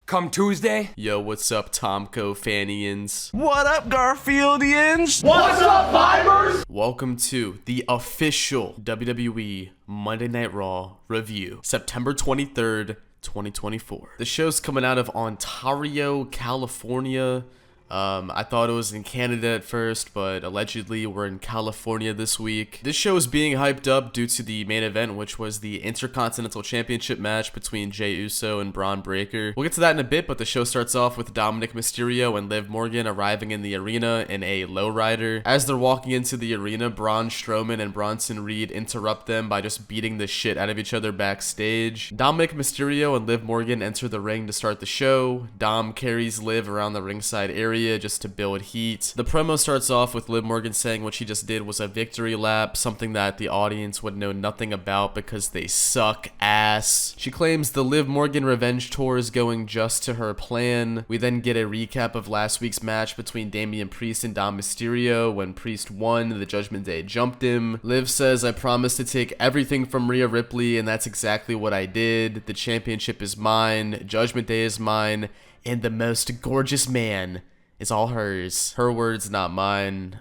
Come Tuesday. Yo, what's up, Tomco Fanians? What up, Garfieldians? What's up, Vibers? Welcome to the official WWE Monday Night Raw review, September 23rd, 2024. The show's coming out of Ontario, California. I thought it was in Canada at first, but allegedly we're in California this week. This show is being hyped up due to the main event, which was the Intercontinental Championship match between Jey Uso and Braun Breaker. We'll get to that in a bit, but the show starts off with Dominic Mysterio and Liv Morgan arriving in the arena in a lowrider. As they're walking into the arena, Braun Strowman and Bronson Reed interrupt them by just beating the shit out of each other backstage. Dominic Mysterio and Liv Morgan enter the ring to start the show. Dom carries Liv around the ringside area just to build heat. The promo starts off with Liv Morgan saying what she just did was a victory lap, something that the audience would know nothing about because they suck ass. She claims the Liv Morgan revenge tour is going just to her plan. We then get a recap of last week's match between Damian Priest and Dom Mysterio. When Priest won, the Judgment Day jumped him. Liv says, "I promised to take everything from Rhea Ripley, and that's exactly what I did. The championship is mine, Judgment Day is mine, and the most gorgeous man is all hers." Her words, not mine.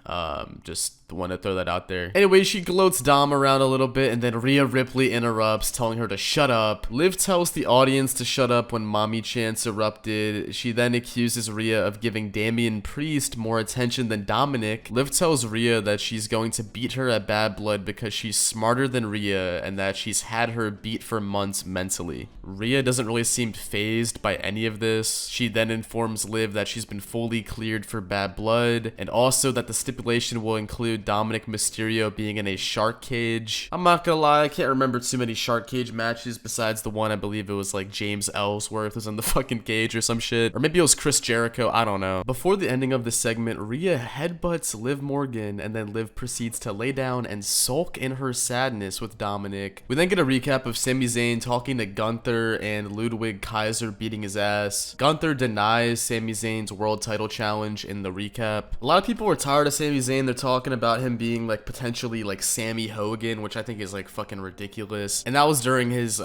Just want to throw that out there. Anyway, she gloats Dom around a little bit, and then Rhea Ripley interrupts, telling her to shut up. Liv tells the audience to shut up when Mommy Chance erupted. She then accuses Rhea of giving Damian Priest more attention than Dominic. Liv tells Rhea that she's going to beat her at Bad Blood because she's smarter than Rhea, and that she's had her beat for months mentally. Rhea doesn't really seem fazed by any of this. She then informs Liv that she's been fully cleared for Bad Blood, and also that the stipulation will include Dominic Mysterio being in a shark cage. I'm not gonna lie, I can't remember too many shark cage matches besides the one I believe it was like James Ellsworth was in the fucking cage or some shit. Or maybe it was Chris Jericho, I don't know. Before the ending of the segment, Rhea headbutts Liv Morgan, and then Liv proceeds to lay down and sulk in her sadness with Dominic. We then get a recap of Sami Zayn talking to Gunther and Ludwig Kaiser beating his ass. Gunther denies Sami Zayn's world title challenge in the recap. A lot of people were tired of Sami Zayn. They're talking about him being like potentially like Sammy Hogan, which I think is like fucking ridiculous. And that was during his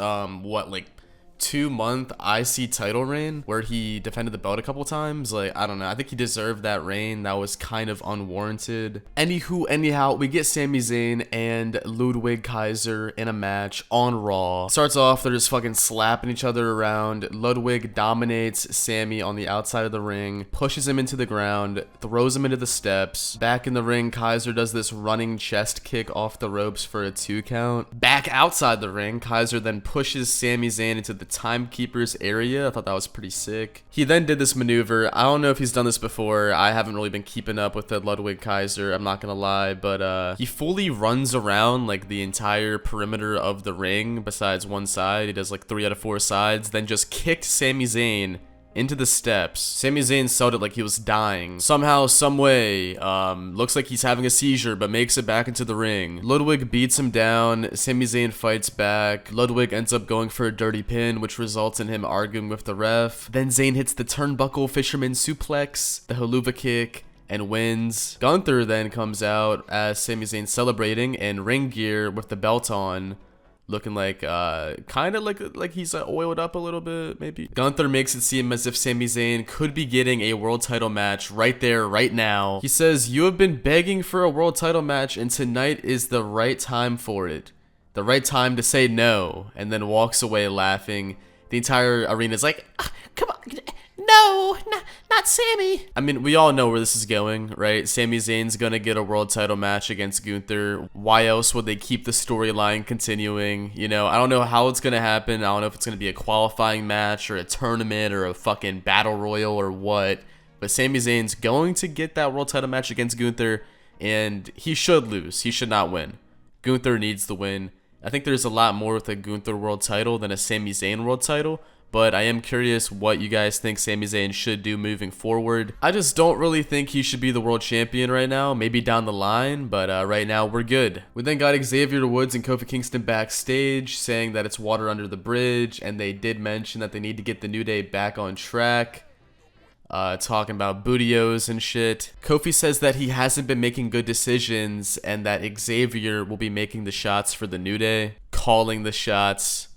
2-month IC title reign where he defended the belt a couple times. Like, I don't know, I think he deserved that reign. That was kind of unwarranted. Anyhow, we get Sami Zayn and Ludwig Kaiser in a match on Raw. Starts off, they're just fucking slapping each other around. Ludwig dominates Sammy on the outside of the ring, pushes him into the ground, throws him into the steps. Back in the ring, Kaiser does this running chest kick off the ropes for a 2 count. Back outside the ring, Kaiser then pushes Sami Zayn into the timekeeper's area. I thought that was pretty sick. He then did this maneuver. I don't know if he's done this before. I haven't really been keeping up with the Ludwig Kaiser, I'm not gonna lie, but he fully runs around like the entire perimeter of the ring besides one side. He does like 3 out of 4 sides, then just kicked Sami Zayn into the steps. Sami Zayn sold it like he was dying. Somehow, someway, looks like he's having a seizure, but makes it back into the ring. Ludwig beats him down. Sami Zayn fights back. Ludwig ends up going for a dirty pin, which results in him arguing with the ref. Then Zayn hits the turnbuckle fisherman suplex, the haluva kick, and wins. Gunther then comes out as Sami Zayn celebrating in ring gear with the belt on, looking like kind of like he's oiled up a little bit, maybe. Gunther makes it seem as if Sami Zayn could be getting a world title match right there, right now. He says, "You have been begging for a world title match, and tonight is the right time for it. The right time to say no," and then walks away laughing. The entire arena is like, "Come on, no, not Sammy." I mean, we all know where this is going, right? Sami Zayn's gonna get a world title match against Gunther. Why else would they keep the storyline continuing? You know, I don't know how it's gonna happen. I don't know if it's gonna be a qualifying match or a tournament or a fucking battle royal or what. But Sami Zayn's going to get that world title match against Gunther, and he should lose. He should not win. Gunther needs the win. I think there's a lot more with a Gunther world title than a Sami Zayn world title, but I am curious what you guys think Sami Zayn should do moving forward. I just don't really think he should be the world champion right now. Maybe down the line, but right now we're good. We then got Xavier Woods and Kofi Kingston backstage saying that it's water under the bridge, and they did mention that they need to get the New Day back on track. Talking about bootios and shit. Kofi says that he hasn't been making good decisions and that Xavier will be making the shots for the New Day, calling the shots.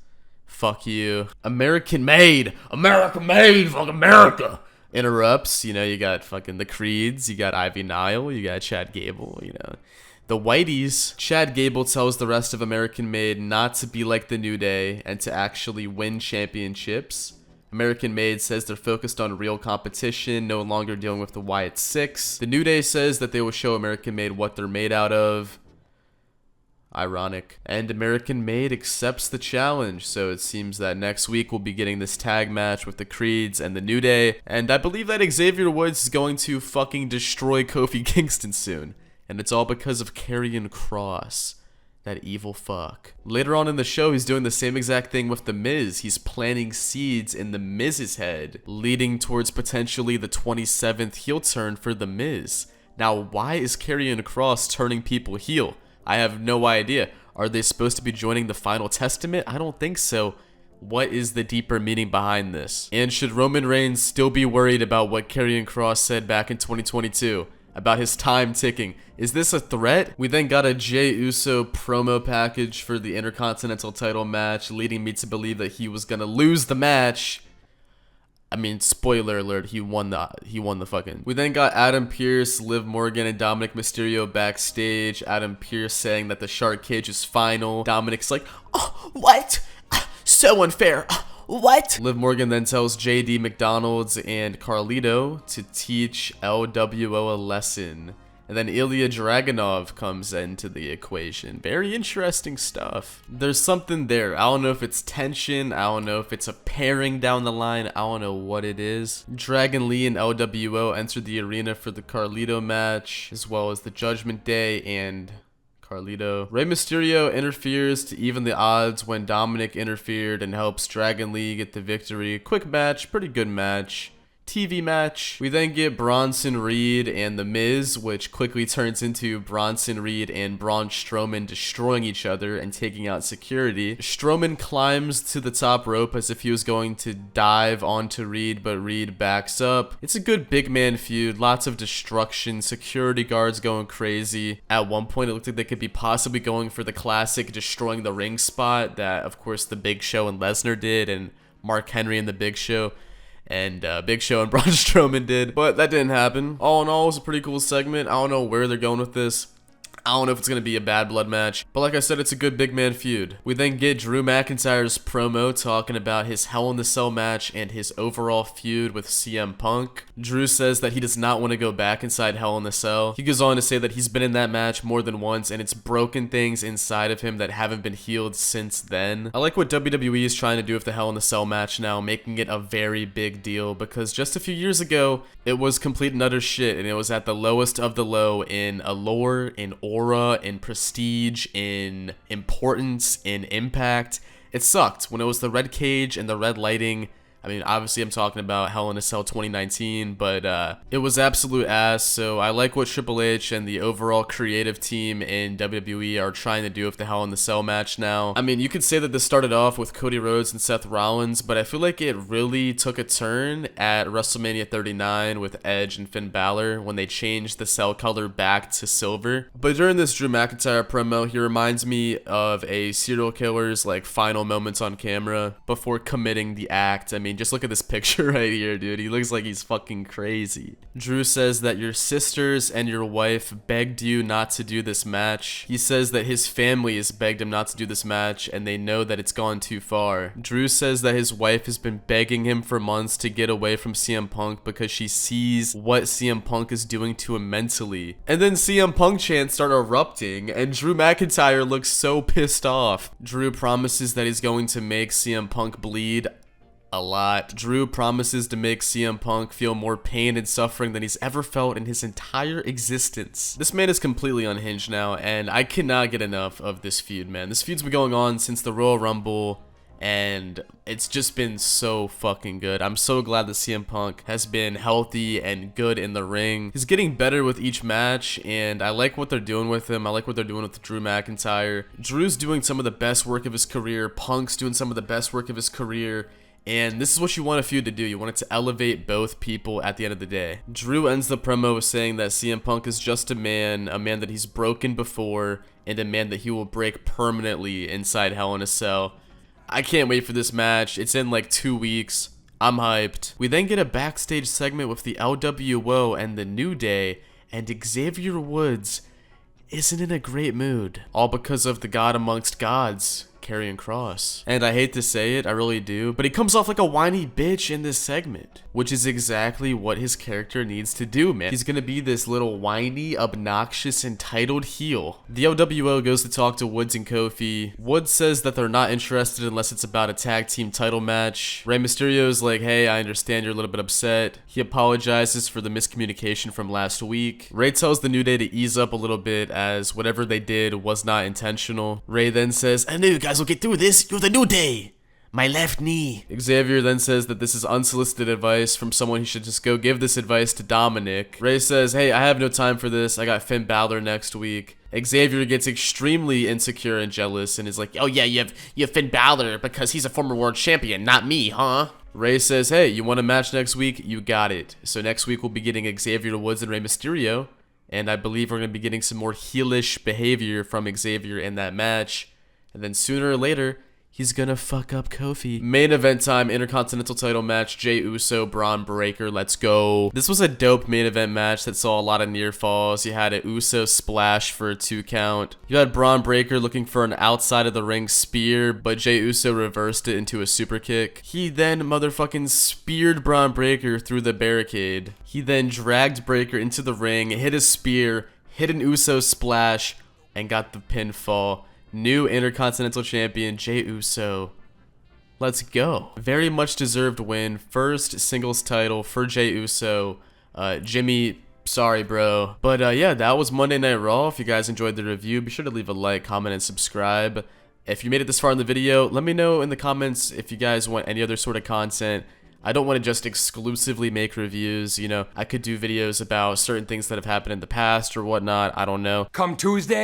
Fuck you. American made, fuck America. Interrupts, you know, you got fucking the Creeds, you got Ivy Nile, you got Chad Gable, you know. The Whiteys. Chad Gable tells the rest of American Made not to be like the New Day and to actually win championships. American Made says they're focused on real competition, no longer dealing with the Wyatt Six. The New Day says that they will show American Made what they're made out of. Ironic. And American Made accepts the challenge, so it seems that next week we'll be getting this tag match with the Creeds and the New Day, and I believe that Xavier Woods is going to fucking destroy Kofi Kingston soon, and it's all because of Karrion Kross, that evil fuck. Later on in the show, he's doing the same exact thing with The Miz. He's planting seeds in The Miz's head, leading towards potentially the 27th heel turn for The Miz. Now, why is Karrion Kross turning people heel? I have no idea. Are they supposed to be joining the Final Testament? I don't think so. What is the deeper meaning behind this? And should Roman Reigns still be worried about what Karrion Kross said back in 2022? About his time ticking? Is this a threat? We then got a Jey Uso promo package for the Intercontinental title match, leading me to believe that he was gonna lose the match. I mean, spoiler alert, he won the fucking. We then got Adam Pearce, Liv Morgan, and Dominic Mysterio backstage. Adam Pearce saying that the shark cage is final. Dominic's like, oh, what? So unfair. What? Liv Morgan then tells JD McDonald's and Carlito to teach LWO a lesson. And then Ilya Dragunov comes into the equation. Very interesting stuff. There's something there. I don't know if it's tension. I don't know if it's a pairing down the line. I don't know what it is. Dragon Lee and LWO entered the arena for the Carlito match, as well as the Judgment Day and Carlito. Rey Mysterio interferes to even the odds when Dominic interfered and helps Dragon Lee get the victory. Quick match, pretty good match. TV match. We then get Bronson Reed and The Miz, which quickly turns into Bronson Reed and Braun Strowman destroying each other and taking out security. Strowman climbs to the top rope as if he was going to dive onto Reed, but Reed backs up. It's a good big man feud, lots of destruction, security guards going crazy. At one point, it looked like they could be possibly going for the classic destroying the ring spot that, of course, the Big Show and Lesnar did, and Mark Henry and the Big Show. And Big Show and Braun Strowman did, but that didn't happen. All in all, it was a pretty cool segment. I don't know where they're going with this. I don't know if it's going to be a bad blood match, but like I said, it's a good big man feud. We then get Drew McIntyre's promo talking about his Hell in the Cell match and his overall feud with CM Punk. Drew says that he does not want to go back inside Hell in the Cell. He goes on to say that he's been in that match more than once and it's broken things inside of him that haven't been healed since then. I like what WWE is trying to do with the Hell in the Cell match now, making it a very big deal, because just a few years ago, it was complete and utter shit, and it was at the lowest of the low in allure, in aura, in prestige, in importance, in impact. It sucked when it was the red cage and the red lighting. I mean, obviously I'm talking about Hell in a Cell 2019, but it was absolute ass. So I like what Triple H and the overall creative team in WWE are trying to do with the Hell in the Cell match now. I mean, you could say that this started off with Cody Rhodes and Seth Rollins, but I feel like it really took a turn at WrestleMania 39 with Edge and Finn Balor when they changed the cell color back to silver. But during this Drew McIntyre promo, he reminds me of a serial killer's like final moments on camera before committing the act. I mean, just look at this picture right here, dude. He looks like he's fucking crazy. Drew says that your sisters and your wife begged you not to do this match. He says that his family has begged him not to do this match and they know that it's gone too far. Drew says that his wife has been begging him for months to get away from CM Punk because she sees what CM Punk is doing to him mentally. And then CM Punk chants start erupting and Drew McIntyre looks so pissed off. Drew promises that he's going to make CM Punk bleed a lot. Drew promises to make CM Punk feel more pain and suffering than he's ever felt in his entire existence. This man is completely unhinged now, and I cannot get enough of this feud, man. This feud's been going on since the Royal Rumble, and it's just been so fucking good. I'm so glad that CM Punk has been healthy and good in the ring. He's getting better with each match, and I like what they're doing with him. I like what they're doing with Drew McIntyre. Drew's doing some of the best work of his career. Punk's doing some of the best work of his career. And this is what you want a feud to do. You want it to elevate both people at the end of the day. Drew ends the promo with saying that CM Punk is just a man that he's broken before, and a man that he will break permanently inside Hell in a Cell. I can't wait for this match. It's in like 2 weeks. I'm hyped. We then get a backstage segment with the LWO and the New Day, and Xavier Woods isn't in a great mood. All because of the God amongst gods, Karrion Kross. And I hate to say it, I really do, but he comes off like a whiny bitch in this segment, which is exactly what his character needs to do, man. He's gonna be this little whiny, obnoxious, entitled heel. The LWO goes to talk to Woods and Kofi. Woods says that they're not interested unless it's about a tag team title match. Rey Mysterio's like, hey, I understand you're a little bit upset. He apologizes for the miscommunication from last week. Rey tells the New Day to ease up a little bit as whatever they did was not intentional. Rey then says, I know you guys will get through this. You're the New Day. My left knee. Xavier then says that this is unsolicited advice from someone he should just go give this advice to Dominic. Rey says, hey, I have no time for this. I got Finn Balor next week. Xavier gets extremely insecure and jealous and is like, oh yeah, you have Finn Balor because he's a former world champion, not me, huh? Rey says, hey, you want a match next week? You got it. So next week we'll be getting Xavier Woods and Rey Mysterio, and I believe we're going to be getting some more heelish behavior from Xavier in that match. And then sooner or later, he's gonna fuck up Kofi. Main event time, Intercontinental title match, Jey Uso, Braun Breaker, let's go. This was a dope main event match that saw a lot of near falls. You had an Uso splash for a 2 count. You had Braun Breaker looking for an outside of the ring spear, but Jey Uso reversed it into a super kick. He then motherfucking speared Braun Breaker through the barricade. He then dragged Breaker into the ring, hit a spear, hit an Uso splash, and got the pinfall. New Intercontinental Champion, Jey Uso. Let's go. Very much deserved win. First singles title for Jey Uso. Jimmy, sorry, bro. But yeah, that was Monday Night Raw. If you guys enjoyed the review, be sure to leave a like, comment, and subscribe. If you made it this far in the video, let me know in the comments if you guys want any other sort of content. I don't want to just exclusively make reviews, you know. I could do videos about certain things that have happened in the past or whatnot. I don't know. Come Tuesday,